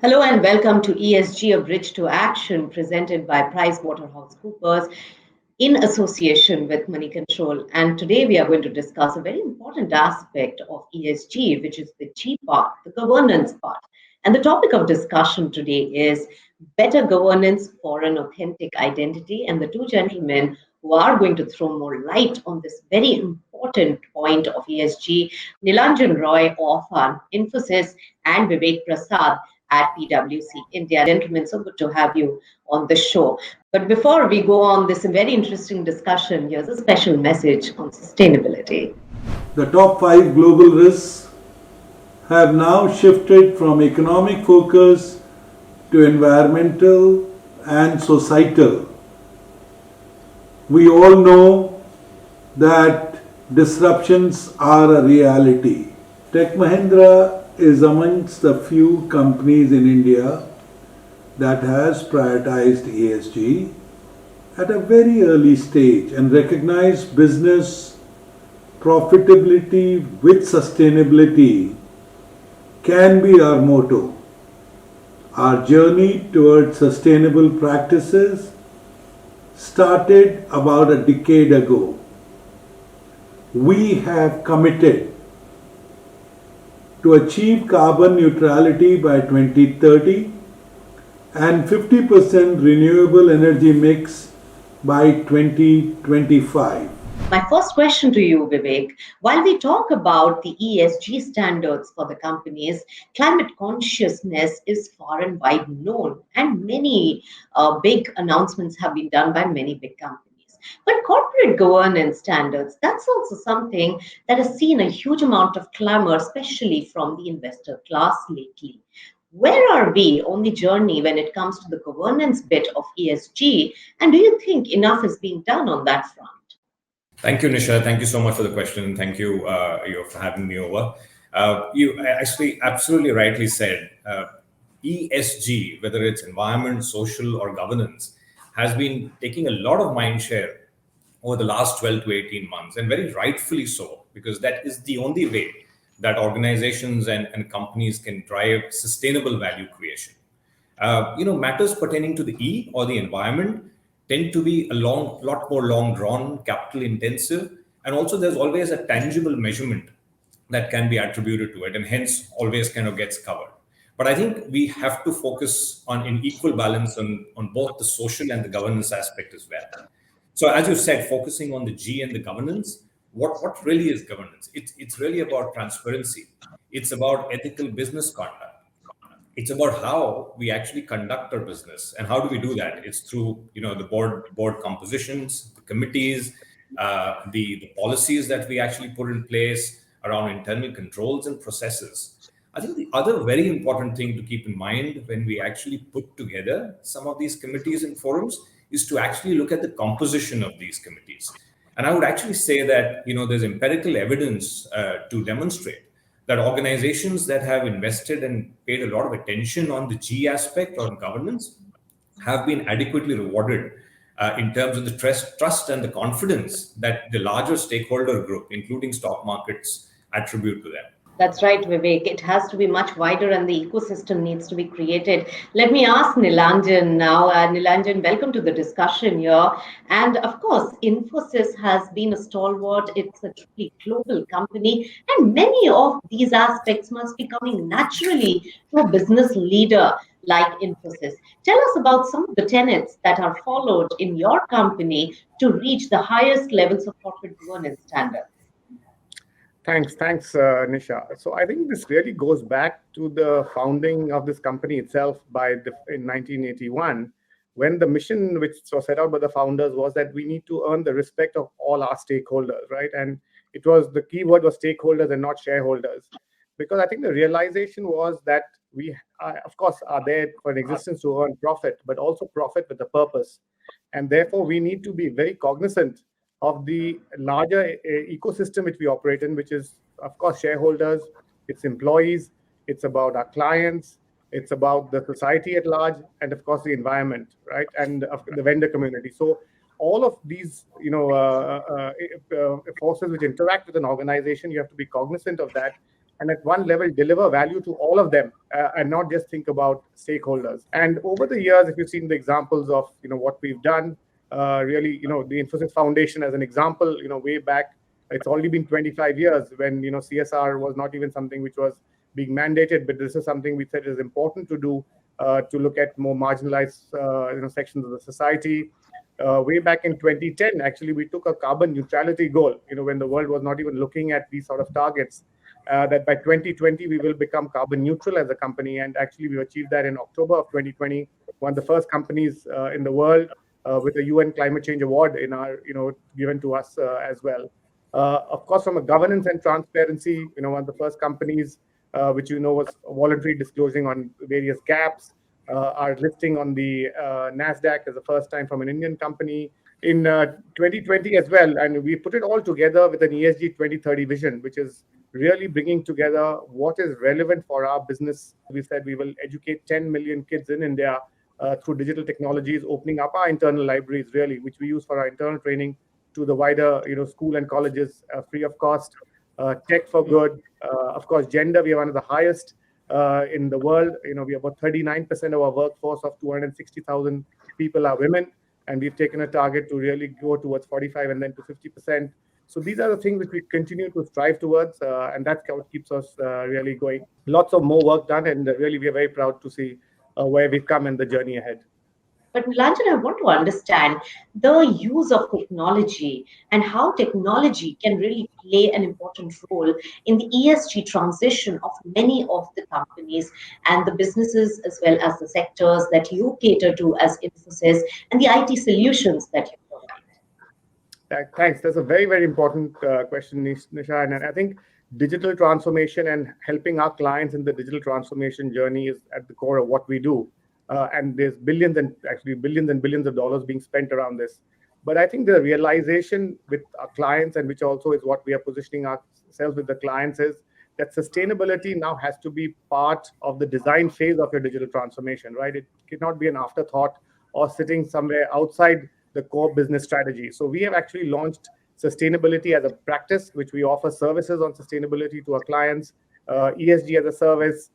Hello and welcome to ESG, a Bridge to Action, presented by PricewaterhouseCoopers in association with Money Control. And today we are going to discuss a very important aspect of ESG, which is the G part, the governance part. And the topic of discussion today is better governance for an authentic identity. And the two gentlemen who are going to throw more light on this very important point of ESG, Nilanjan Roy of Infosys and Vivek Prasad at PwC India. Gentlemen, so good to have you on the show. But before we go on this very interesting discussion, here's a special message on sustainability. The top five global risks have now shifted from economic focus to environmental and societal. We all know that disruptions are a reality. Tech Mahindra is amongst the few companies in India that has prioritized ESG at a very early stage and recognized business profitability with sustainability can be our motto. Our journey towards sustainable practices started about a decade ago. We have committed to achieve carbon neutrality by 2030 and 50% renewable energy mix by 2025. My first question to you, Vivek, while we talk about the ESG standards for the companies, climate consciousness is far and wide known, and many big announcements have been done by many big companies. But corporate governance standards, that's also something that has seen a huge amount of clamor, especially from the investor class lately. Where are we on the journey when it comes to the governance bit of ESG? And do you think enough is being done on that front? Thank you, Nisha. Thank you so much for the question, and thank you, for having me over. You actually absolutely rightly said. ESG, whether it's environment, social, or governance, has been taking a lot of mind share over the last 12 to 18 months, and very rightfully so, because that is the only way that organizations and companies can drive sustainable value creation. Matters pertaining to the E or the environment tend to be a lot more long drawn, capital intensive, and also there's always a tangible measurement that can be attributed to it, and hence always kind of gets covered. But I think we have to focus on an equal balance on both the social and the governance aspect as well. So as you said, focusing on the G and the governance, what really is governance? It's really about transparency. It's about ethical business conduct. It's about how we actually conduct our business, and how do we do that? It's through the board compositions, the committees, the policies that we actually put in place around internal controls and processes. I think the other very important thing to keep in mind when we actually put together some of these committees and forums is to actually look at the composition of these committees. And I would actually say that there's empirical evidence to demonstrate that organizations that have invested and paid a lot of attention on the G aspect on governance have been adequately rewarded in terms of the trust and the confidence that the larger stakeholder group, including stock markets, attribute to them. That's right, Vivek. It has to be much wider and the ecosystem needs to be created. Let me ask Nilanjan now. Nilanjan, welcome to the discussion here. And of course, Infosys has been a stalwart. It's a truly global company. And many of these aspects must be coming naturally to a business leader like Infosys. Tell us about some of the tenets that are followed in your company to reach the highest levels of corporate governance standards. Thanks, Nisha. So I think this really goes back to the founding of this company itself in 1981, when the mission which was set out by the founders was that we need to earn the respect of all our stakeholders, right? And the key word was stakeholders and not shareholders, because I think the realization was that we, of course, are there for an existence to earn profit, but also profit with a purpose, and therefore we need to be very cognizant of the larger ecosystem which we operate in, which is, of course, shareholders, it's employees, it's about our clients, it's about the society at large, and of course the environment, right, and the vendor community. So all of these, forces which interact with an organization, you have to be cognizant of that, and at one level deliver value to all of them, and not just think about stakeholders. And over the years, if you've seen the examples of what we've done, really, the Infosys Foundation as an example, way back, it's already been 25 years when CSR was not even something which was being mandated, but this is something we said is important to do, to look at more marginalized sections of the society. Way back in 2010, actually, we took a carbon neutrality goal, when the world was not even looking at these sort of targets, that by 2020, we will become carbon neutral as a company. And actually, we achieved that in October of 2020, one of the first companies in the world with a UN Climate Change Award in our, given to us as well. Of course, from a governance and transparency, one of the first companies which was voluntary disclosing on various gaps. Our listing on the NASDAQ is the first time from an Indian company in 2020 as well. And we put it all together with an ESG 2030 vision, which is really bringing together what is relevant for our business. We said we will educate 10 million kids in India through digital technologies, opening up our internal libraries, really, which we use for our internal training to the wider, school and colleges, free of cost. Tech for good. Of course, gender, we are one of the highest in the world. We have about 39% of our workforce of 260,000 people are women, and we've taken a target to really go towards 45 and then to 50%. So these are the things which we continue to strive towards, and that's what keeps us really going. Lots of more work done, and really we are very proud to see where we've come and the journey ahead. But Nilanjan, I want to understand the use of technology and how technology can really play an important role in the ESG transition of many of the companies and the businesses, as well as the sectors that you cater to as Infosys, and the IT solutions that you provide. Thanks. That's a very, very important question, Nisha. And I think digital transformation and helping our clients in the digital transformation journey is at the core of what we do. And there's billions and billions of dollars being spent around this. But I think the realization with our clients, and which also is what we are positioning ourselves with the clients, is that sustainability now has to be part of the design phase of your digital transformation, right? It cannot be an afterthought or sitting somewhere outside the core business strategy. So we have actually launched sustainability as a practice, which we offer services on sustainability to our clients, ESG as a service,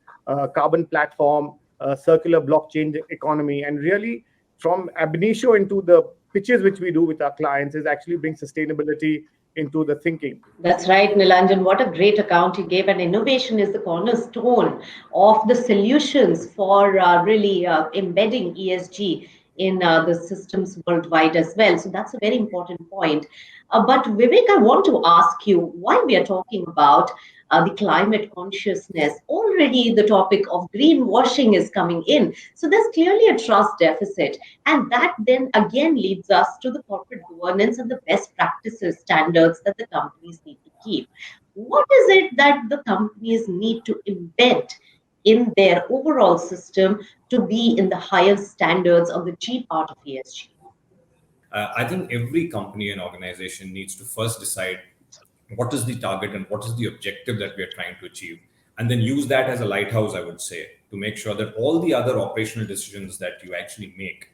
carbon platform, circular blockchain economy, and really from ab initio into the pitches which we do with our clients is actually bring sustainability into the thinking. That's right, Nilanjan. What a great account you gave. And innovation is the cornerstone of the solutions for really embedding ESG in the systems worldwide as well. So that's a very important point. But Vivek, I want to ask you why we are talking about the climate consciousness. Already the topic of greenwashing is coming in. So there's clearly a trust deficit. And that then again leads us to the corporate governance and the best practices standards that the companies need to keep. What is it that the companies need to embed in their overall system to be in the highest standards of the G part of ESG? I think every company and organization needs to first decide what is the target and what is the objective that we are trying to achieve, and then use that as a lighthouse, I would say, to make sure that all the other operational decisions that you actually make,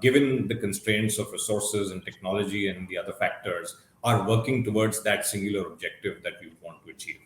given the constraints of resources and technology and the other factors, are working towards that singular objective that we want to achieve.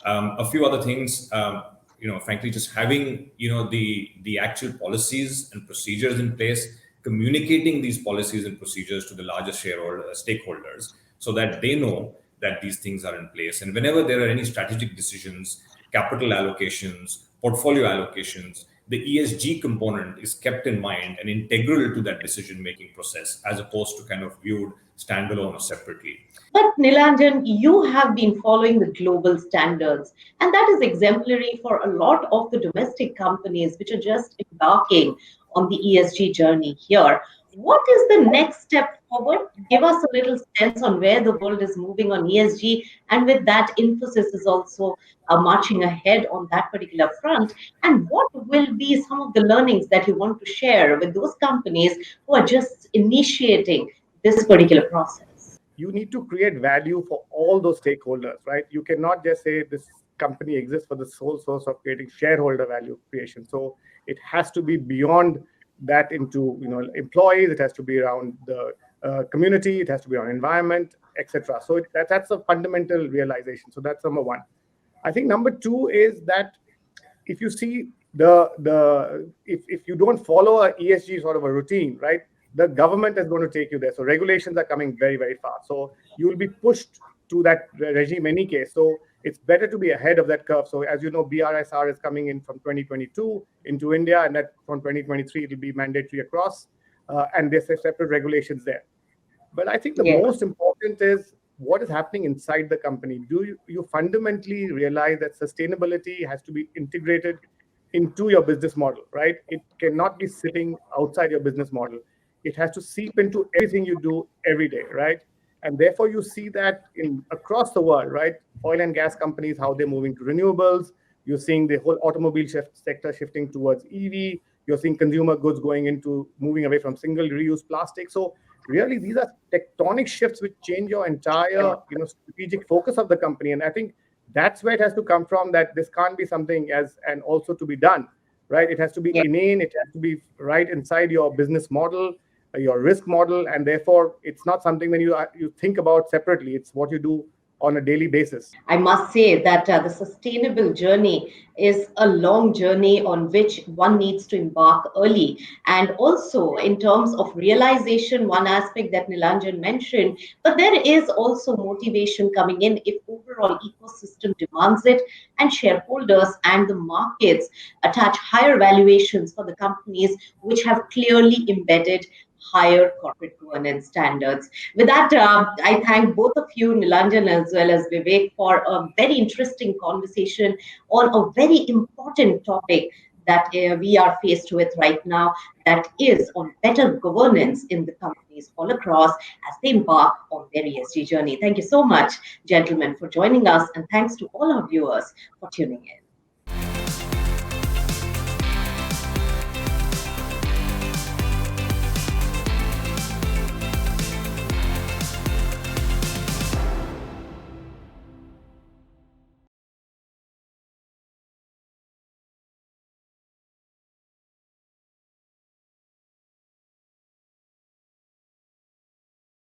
A few other things, frankly, just having the actual policies and procedures in place, communicating these policies and procedures to the largest stakeholders, so that they know that these things are in place. And whenever there are any strategic decisions, capital allocations, portfolio allocations, the ESG component is kept in mind and integral to that decision-making process, as opposed to kind of viewed standalone or separately. But Nilanjan, you have been following the global standards, and that is exemplary for a lot of the domestic companies which are just embarking on the ESG journey here. What is the next step forward? Give us a little sense on where the world is moving on ESG, and with that, Infosys is also marching ahead on that particular front. And what will be some of the learnings that you want to share with those companies who are just initiating this particular process? You need to create value for all those stakeholders, right? You cannot just say this company exists for the sole source of creating shareholder value creation. So it has to be beyond that into employees. It has to be around the community. It has to be on environment, etc. So that's a fundamental realization. So that's number one. I think number two is that if you see if you don't follow a ESG sort of a routine, right, the government is going to take you there. So regulations are coming very, very fast. So you will be pushed to that regime any case. So it's better to be ahead of that curve. So as you know, BRSR is coming in from 2022 into India, and that from 2023 it will be mandatory across, and there's separate regulations there. But I think the Yes. most important is what is happening inside the company. Do you fundamentally realize that sustainability has to be integrated into your business model, right? It cannot be sitting outside your business model. It has to seep into everything you do every day, right? And therefore, you see that in across the world, right? Oil and gas companies, how they're moving to renewables. You're seeing the whole automobile sector shifting towards EV. You're seeing consumer goods going into moving away from single reuse plastic. So really, these are tectonic shifts which change your entire, strategic focus of the company. And I think that's where it has to come from, that this can't be something as and also to be done, right? It has to be Yeah. inane. It has to be right inside your business model, your risk model, and therefore it's not something that you think about separately. It's what you do on a daily basis. I must say that the sustainable journey is a long journey on which one needs to embark early. And also, in terms of realization, one aspect that Nilanjan mentioned, but there is also motivation coming in if overall ecosystem demands it, and shareholders and the markets attach higher valuations for the companies which have clearly embedded higher corporate governance standards. With that, I thank both of you, Nilanjan as well as Vivek, for a very interesting conversation on a very important topic that we are faced with right now, that is on better governance in the companies all across as they embark on their ESG journey. Thank you so much, gentlemen, for joining us, and thanks to all our viewers for tuning in.